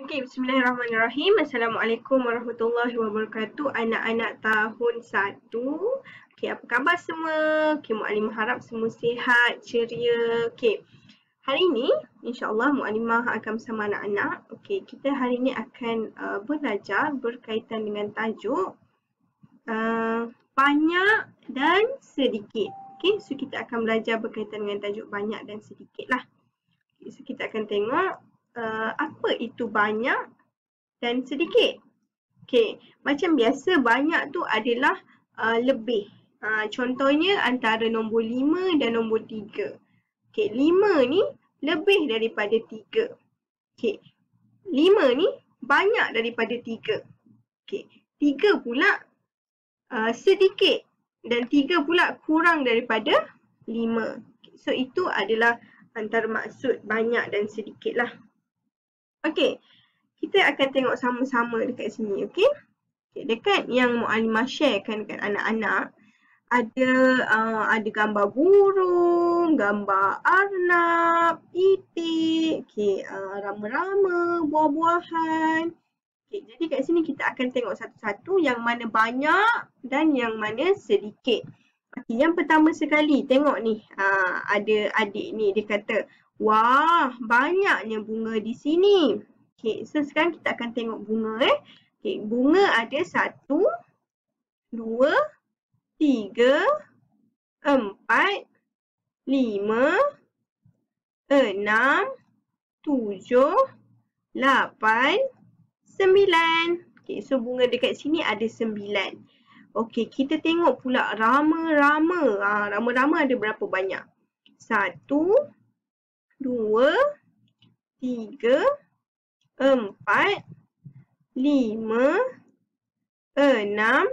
Okey, bismillahirrahmanirrahim. Assalamualaikum warahmatullahi wabarakatuh. Anak-anak tahun 1. Okey, apa khabar semua? Okey, Muallimah harap semua sihat, ceria. Okey. Hari ini insya-Allah Muallimah akan bersama anak-anak. Okey, kita hari ini akan belajar berkaitan dengan tajuk banyak dan sedikit. Okey, so kita akan belajar berkaitan dengan tajuk banyak dan sedikit lah. Okay, so kita akan tengok apa itu banyak dan sedikit. Okey, macam biasa banyak tu adalah lebih. Contohnya antara nombor 5 dan nombor 3. Okey, 5 ni lebih daripada 3. Okey, 5 ni banyak daripada 3. Okey, 3 pula sedikit dan 3 pula kurang daripada 5. Okay, so itu adalah antara maksud banyak dan sedikit lah. Okey, kita akan tengok sama-sama dekat sini, okey? Okay, dekat yang Muallimah sharekan dekat anak-anak, ada gambar burung, gambar arnab, itik, okey, rama-rama, buah-buahan. Okay, jadi kat sini kita akan tengok satu-satu yang mana banyak dan yang mana sedikit. Okay, yang pertama sekali, tengok ni, ada adik ni, dia kata, wah, banyaknya bunga di sini. Okay, so sekarang kita akan tengok bunga. Okay, bunga ada 1, 2, 3, 4, 5, 6, 7, 8, 9. Okay, so bunga dekat sini ada 9. Okey, kita tengok pula rama-rama. Rama-rama ada berapa banyak? 1, 2, 3, 4, 5, 6,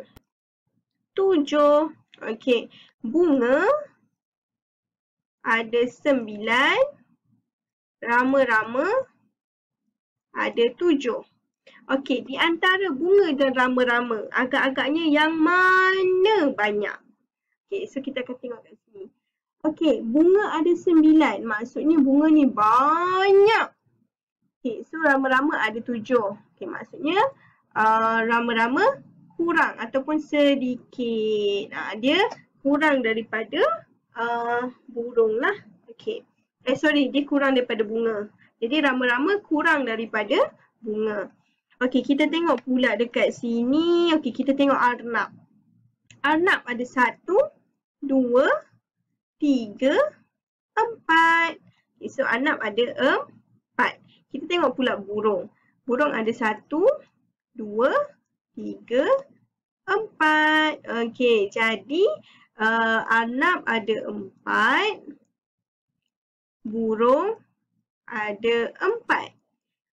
7. Okey, bunga ada 9, rama-rama ada 7. Okey, di antara bunga dan rama-rama, agak-agaknya yang mana banyak? Okey, so kita akan tengok kat sini. Okey, bunga ada 9, maksudnya bunga ni banyak. Okey, so rama-rama ada 7. Okey, maksudnya rama-rama kurang ataupun sedikit. Dia kurang daripada burung lah. Okey, dia kurang daripada bunga. Jadi rama-rama kurang daripada bunga. Okey, kita tengok pula dekat sini. Okey, kita tengok arnab. Arnab ada 1, 2, 3, 4. Okay, so arnab ada 4. Kita tengok pula burung. Burung ada 1, 2, 3, 4. Okey, jadi arnab ada 4. Burung ada 4.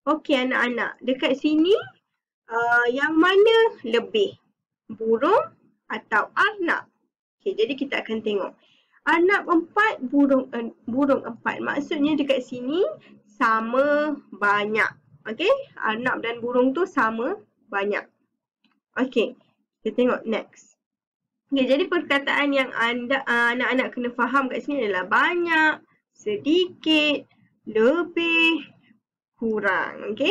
Okey anak-anak, dekat sini yang mana lebih? Burung atau arnab? Okey, jadi kita akan tengok. Arnab 4, burung 4. Maksudnya dekat sini sama banyak. Okey, arnab dan burung tu sama banyak. Okey, kita tengok next. Okey, jadi perkataan yang anak-anak kena faham kat sini adalah banyak, sedikit, lebih, kurang. Okey.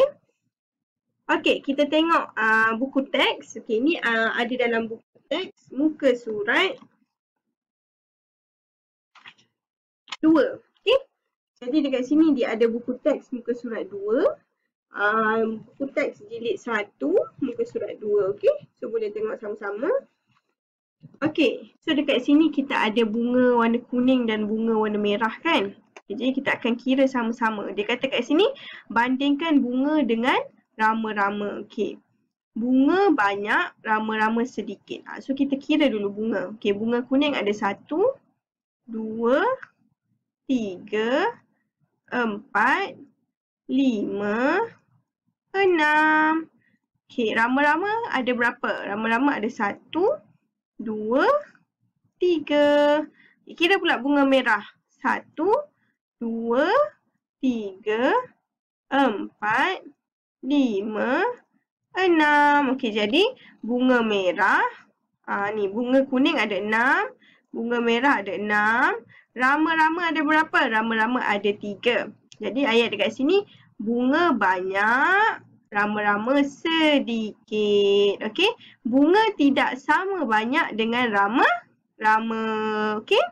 Okey, kita tengok buku teks. Okey, ni ada dalam buku teks muka surat 2. Okey. Jadi dekat sini dia ada buku teks muka surat 2. Buku teks jilid 1 muka surat 2. Okey. So boleh tengok sama-sama. Okey, so dekat sini kita ada bunga warna kuning dan bunga warna merah kan? Jadi kita akan kira sama-sama. Dia kata kat sini bandingkan bunga dengan rama-rama. Okey. Bunga banyak, rama-rama sedikit. So kita kira dulu bunga. Okey, bunga kuning ada 1, 2, 3, 4, 5, 6. Okey, rama-rama ada berapa? Rama-rama ada 1, 2, 3. Kira pula bunga merah. 1, 2, 3, 4, 5, 6. Okey, jadi bunga merah, ni bunga kuning ada 6, bunga merah ada 6, rama-rama ada berapa? Rama-rama ada 3. Jadi ayat dekat sini bunga banyak, rama-rama sedikit. Okey, bunga tidak sama banyak dengan rama-rama. Okey.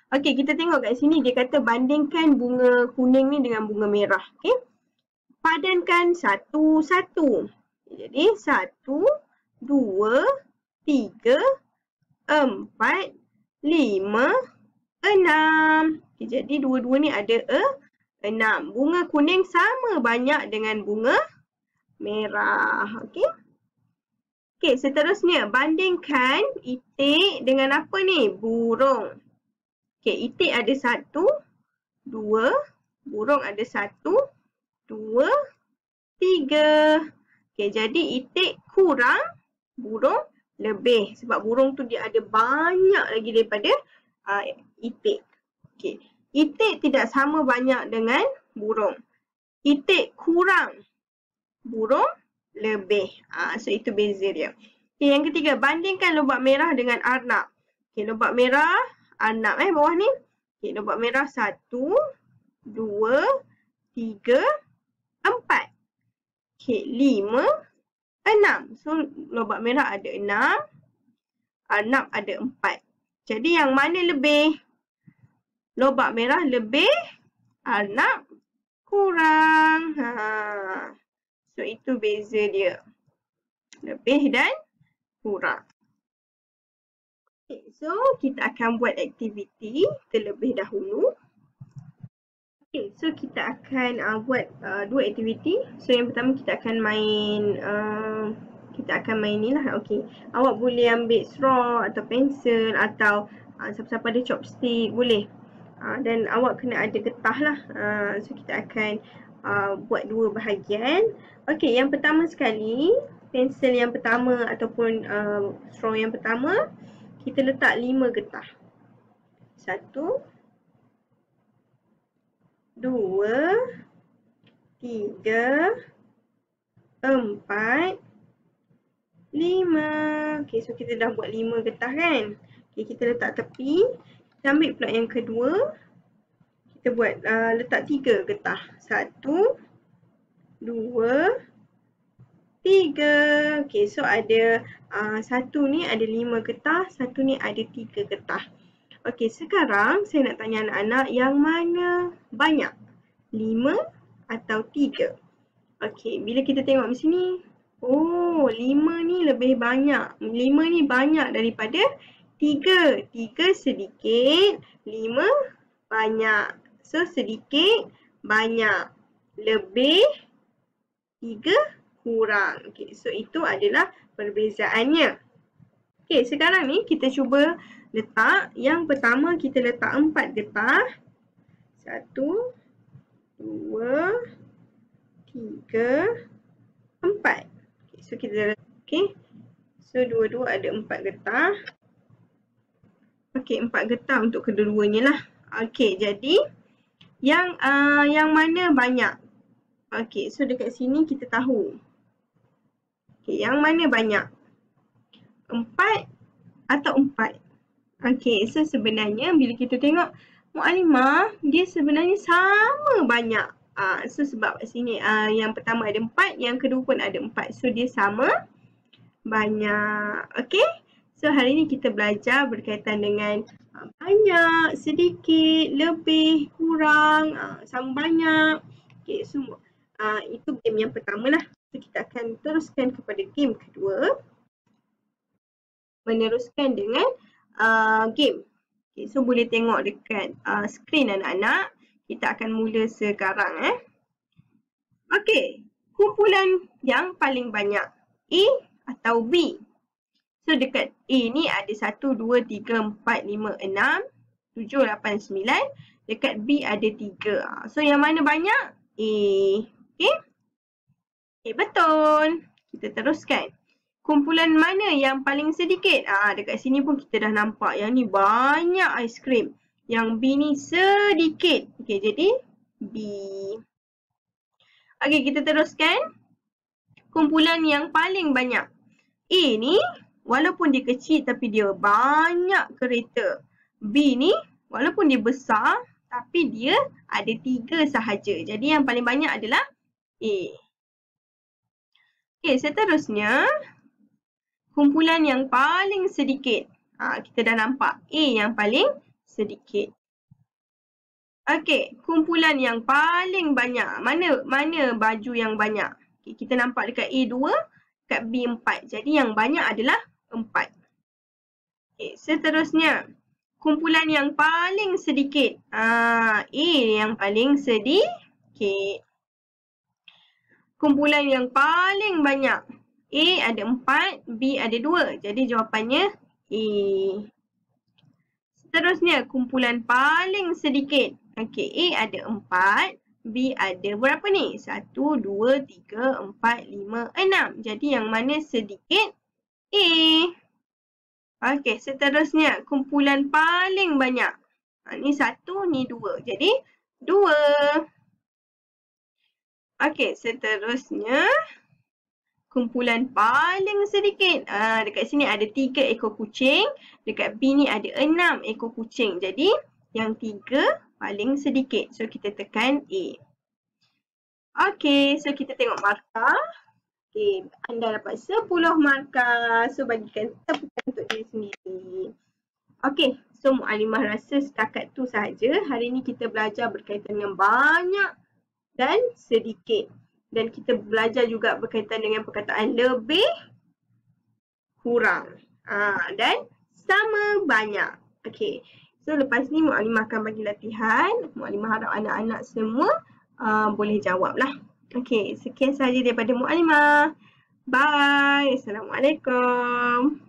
Okey, kita tengok kat sini dia kata bandingkan bunga kuning ni dengan bunga merah. Okey. Padankan satu-satu. Jadi 1, 2, 3, 4, 5, 6. Okay, jadi dua-dua ni ada 6. Bunga kuning sama banyak dengan bunga merah. Okey. Okey, seterusnya bandingkan itik dengan apa ni? Burung. Okey, itik ada 1, 2, burung ada 1, 2, 3. Okey, jadi itik kurang, burung lebih. Sebab burung tu dia ada banyak lagi daripada itik. Okey, itik tidak sama banyak dengan burung. Itik kurang, burung lebih. So itu beza dia. Okey, yang ketiga, bandingkan lobak merah dengan arnab. Okey, lobak merah, arnab bawah ni. Okey, lobak merah 1, 2, 3, 4. Okey, 5, 6. So lobak merah ada 6, arnab ada 4. Jadi yang mana lebih? Lobak merah lebih, arnab kurang. So itu beza dia. Lebih dan kurang. Okay, so kita akan buat aktiviti terlebih dahulu. Okay, so kita akan buat dua aktiviti. So yang pertama kita akan main ni lah. Okay, awak boleh ambil straw atau pensel atau siapa-siapa ada chopstick boleh. Dan awak kena ada getah lah. So kita akan buat dua bahagian. Okey, yang pertama sekali, pensel yang pertama ataupun straw yang pertama, kita letak 5 getah. 1, 2, 3, 4, 5. Okey, so kita dah buat 5 getah kan. Okey, kita letak tepi. Kita ambil pula yang kedua. Kita buat letak 3 getah. 1, 2, 3. Okey, so ada satu ni ada 5 getah, satu ni ada 3 getah. Okey, sekarang saya nak tanya anak-anak yang mana banyak? 5 atau 3? Okey, bila kita tengok di sini, oh, 5 ni lebih banyak. 5 ni banyak daripada 3. 3 sedikit, 5 banyak. So sedikit, banyak. Lebih, 3 kurang. Okay, so itu adalah perbezaannya. Okay, sekarang ni kita cuba letak. Yang pertama kita letak 4 getah. 1, 2, 3, 4. Okay, so kita letak. Okay, so dua-dua ada 4 getah. Okay, 4 getah untuk kedua-duanya lah. Okay, jadi yang mana banyak? Okay, so dekat sini kita tahu. Okay, yang mana banyak? 4 atau 4? Okay, so sebenarnya bila kita tengok Mu'alimah, dia sebenarnya sama banyak. So sebab kat sini yang pertama ada 4, yang kedua pun ada 4. So dia sama banyak. Okay, so hari ni kita belajar berkaitan dengan banyak, sedikit, lebih, kurang, sama banyak. Okay, so itu game yang pertama lah. So kita akan teruskan kepada game kedua. Meneruskan dengan game. Okay, so boleh tengok dekat skrin anak-anak. Kita akan mula sekarang. Okay, kumpulan yang paling banyak, A atau B? So dekat A ni ada 1, 2, 3, 4, 5, 6, 7, 8, 9. Dekat B ada 3. So yang mana banyak? A. Okay. Okay, betul. Kita teruskan. Kumpulan mana yang paling sedikit? Dekat sini pun kita dah nampak. Yang ni banyak aiskrim. Yang B ni sedikit. Okay, jadi B. Okay, kita teruskan. Kumpulan yang paling banyak. A ni walaupun dia kecil tapi dia banyak kereta. B ni walaupun dia besar tapi dia ada 3 sahaja. Jadi yang paling banyak adalah A. Okey, seterusnya kumpulan yang paling sedikit. Kita dah nampak A yang paling sedikit. Okey, kumpulan yang paling banyak. Mana baju yang banyak? Okay, kita nampak dekat A 2, dekat B 4. Jadi yang banyak adalah 4. Okay, seterusnya, kumpulan yang paling sedikit. A yang paling sedikit. Kumpulan yang paling banyak. A ada 4, B ada 2. Jadi jawapannya A. Seterusnya, kumpulan paling sedikit. Okey, A ada 4, B ada berapa ni? 1, 2, 3, 4, 5, 6. Jadi yang mana sedikit? A. Okey, seterusnya, kumpulan paling banyak. Ni 1, ni 2. Jadi 2. Okey, seterusnya, kumpulan paling sedikit. Dekat sini ada 3 ekor kucing. Dekat B ni ada 6 ekor kucing. Jadi, yang 3 paling sedikit. So, kita tekan A. Okey, so kita tengok markah. Okey, anda dapat 10 markah. So, bagikan tepukan untuk diri sendiri. Okey, so Mu'alimah rasa setakat tu sahaja. Hari ni kita belajar berkaitan dengan banyak dan sedikit. Dan kita belajar juga berkaitan dengan perkataan lebih, kurang, dan sama banyak. Okey. So lepas ni Mu'alimah akan bagi latihan. Mu'alimah harap anak-anak semua boleh jawab lah. Okey, sekian sahaja daripada Mu'alimah. Bye. Assalamualaikum.